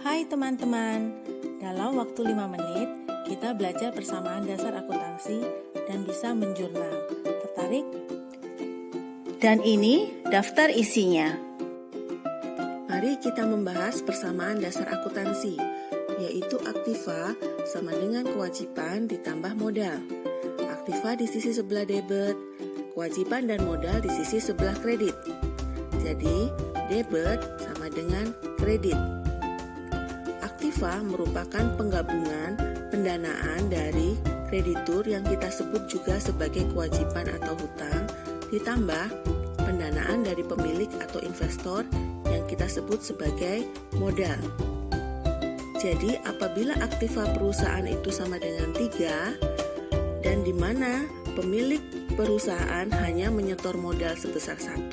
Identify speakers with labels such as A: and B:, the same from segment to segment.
A: Hai teman-teman, dalam waktu 5 menit kita belajar persamaan dasar akuntansi dan bisa menjurnal. Tertarik? Dan ini daftar isinya. Mari kita membahas persamaan dasar akuntansi, yaitu aktiva sama dengan kewajiban ditambah modal. Aktiva di sisi sebelah debit, kewajiban dan modal di sisi sebelah kredit. Jadi, debit sama dengan kredit. Aktiva merupakan penggabungan pendanaan dari kreditur yang kita sebut juga sebagai kewajiban atau hutang, ditambah pendanaan dari pemilik atau investor yang kita sebut sebagai modal. Jadi, apabila aktiva perusahaan itu sama dengan 3, dan di mana pemilik perusahaan hanya menyetor modal sebesar 1,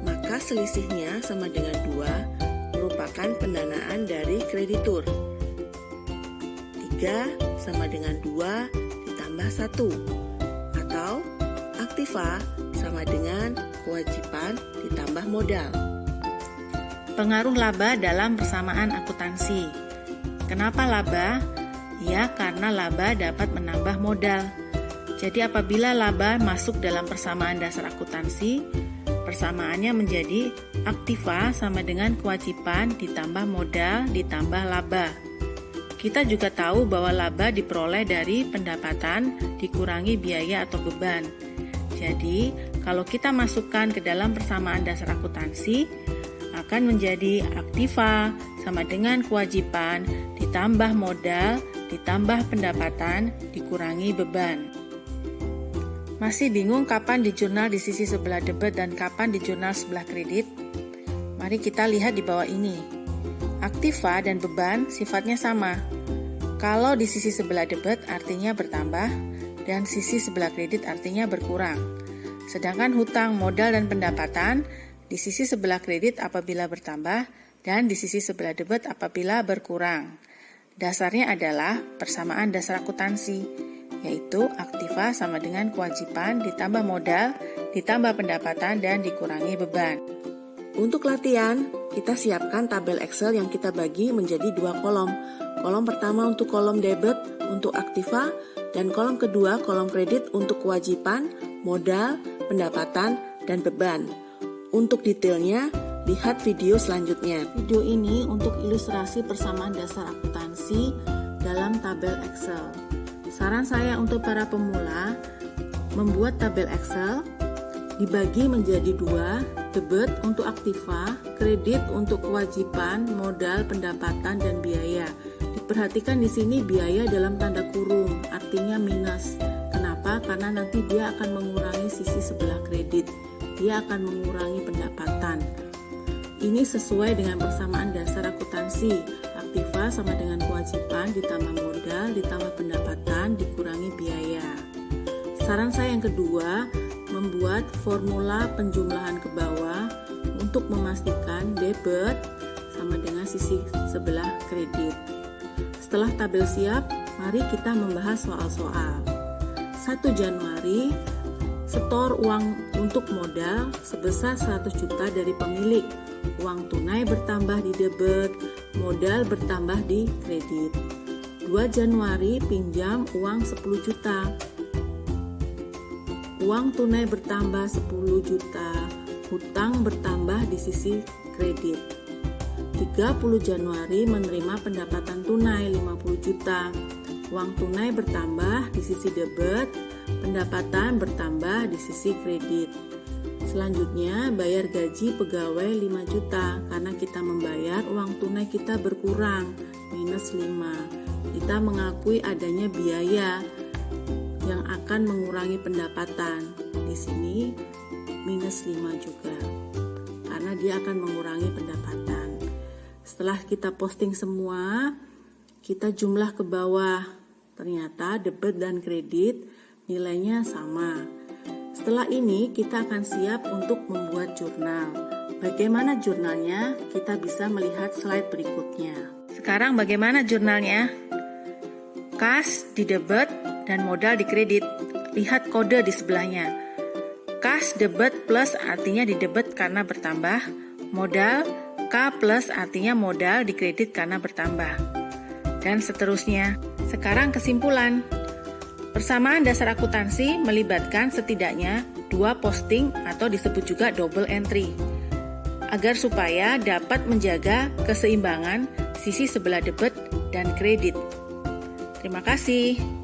A: maka selisihnya sama dengan 2, merupakan pendanaan dari kreditur. 3 sama dengan 2 ditambah 1, atau aktiva sama dengan kewajiban ditambah modal. Pengaruh laba dalam persamaan akuntansi. Kenapa laba? Ya, karena laba dapat menambah modal. Jadi apabila laba masuk dalam persamaan dasar akuntansi, persamaannya menjadi aktiva sama dengan kewajiban ditambah modal ditambah laba. Kita juga tahu bahwa laba diperoleh dari pendapatan dikurangi biaya atau beban. Jadi, kalau kita masukkan ke dalam persamaan dasar akuntansi, akan menjadi aktiva sama dengan kewajiban ditambah modal ditambah pendapatan dikurangi beban. Masih bingung kapan di jurnal di sisi sebelah debit dan kapan di jurnal sebelah kredit? Mari kita lihat di bawah ini. Aktiva dan beban sifatnya sama. Kalau di sisi sebelah debit artinya bertambah dan sisi sebelah kredit artinya berkurang. Sedangkan hutang, modal, dan pendapatan di sisi sebelah kredit apabila bertambah dan di sisi sebelah debit apabila berkurang. Dasarnya adalah persamaan dasar akuntansi, yaitu aktiva sama dengan kewajiban ditambah modal, ditambah pendapatan, dan dikurangi beban. Untuk latihan, kita siapkan tabel Excel yang kita bagi menjadi 2 kolom. Kolom pertama untuk kolom debit untuk aktiva, dan kolom kedua kolom kredit untuk kewajiban, modal, pendapatan, dan beban. Untuk detailnya, lihat video selanjutnya. Video ini untuk ilustrasi persamaan dasar akuntansi dalam tabel Excel. Saran saya untuk para pemula, membuat tabel Excel dibagi menjadi 2, debit untuk aktiva, kredit untuk kewajiban, modal, pendapatan, dan biaya. Diperhatikan di sini biaya dalam tanda kurung, artinya minus. Kenapa? Karena nanti dia akan mengurangi sisi sebelah kredit. Dia akan mengurangi pendapatan. Ini sesuai dengan persamaan dasar akuntansi. Aktiva sama dengan kewajiban ditambah modal ditambah pendapatan dikurangi biaya. Saran saya yang kedua, membuat formula penjumlahan ke bawah untuk memastikan debit sama dengan sisi sebelah kredit. Setelah tabel siap, mari kita membahas soal-soal. 1 Januari, setor uang untuk modal sebesar 100 juta dari pemilik. Uang tunai bertambah di debit, modal bertambah di kredit. 2 Januari pinjam uang 10 juta. Uang tunai bertambah 10 juta, hutang bertambah di sisi kredit. 30 Januari menerima pendapatan tunai 50 juta. Uang tunai bertambah di sisi debit, pendapatan bertambah di sisi kredit. Selanjutnya, bayar gaji pegawai 5 juta karena kita membayar uang tunai kita berkurang, minus 5. Kita mengakui adanya biaya yang akan mengurangi pendapatan. Di sini minus 5 juga, karena dia akan mengurangi pendapatan. Setelah kita posting semua, kita jumlah ke bawah. Ternyata debit dan kredit nilainya sama. Setelah ini kita akan siap untuk membuat jurnal. Bagaimana jurnalnya? Kita bisa melihat slide berikutnya. Sekarang bagaimana jurnalnya? Kas di debit dan modal di kredit. Lihat kode di sebelahnya. Kas debit plus artinya di debit karena bertambah, modal maka plus artinya modal dikredit karena bertambah. Dan seterusnya. Sekarang kesimpulan. Persamaan dasar akuntansi melibatkan setidaknya 2 posting atau disebut juga double entry, agar supaya dapat menjaga keseimbangan sisi sebelah debit dan kredit. Terima kasih.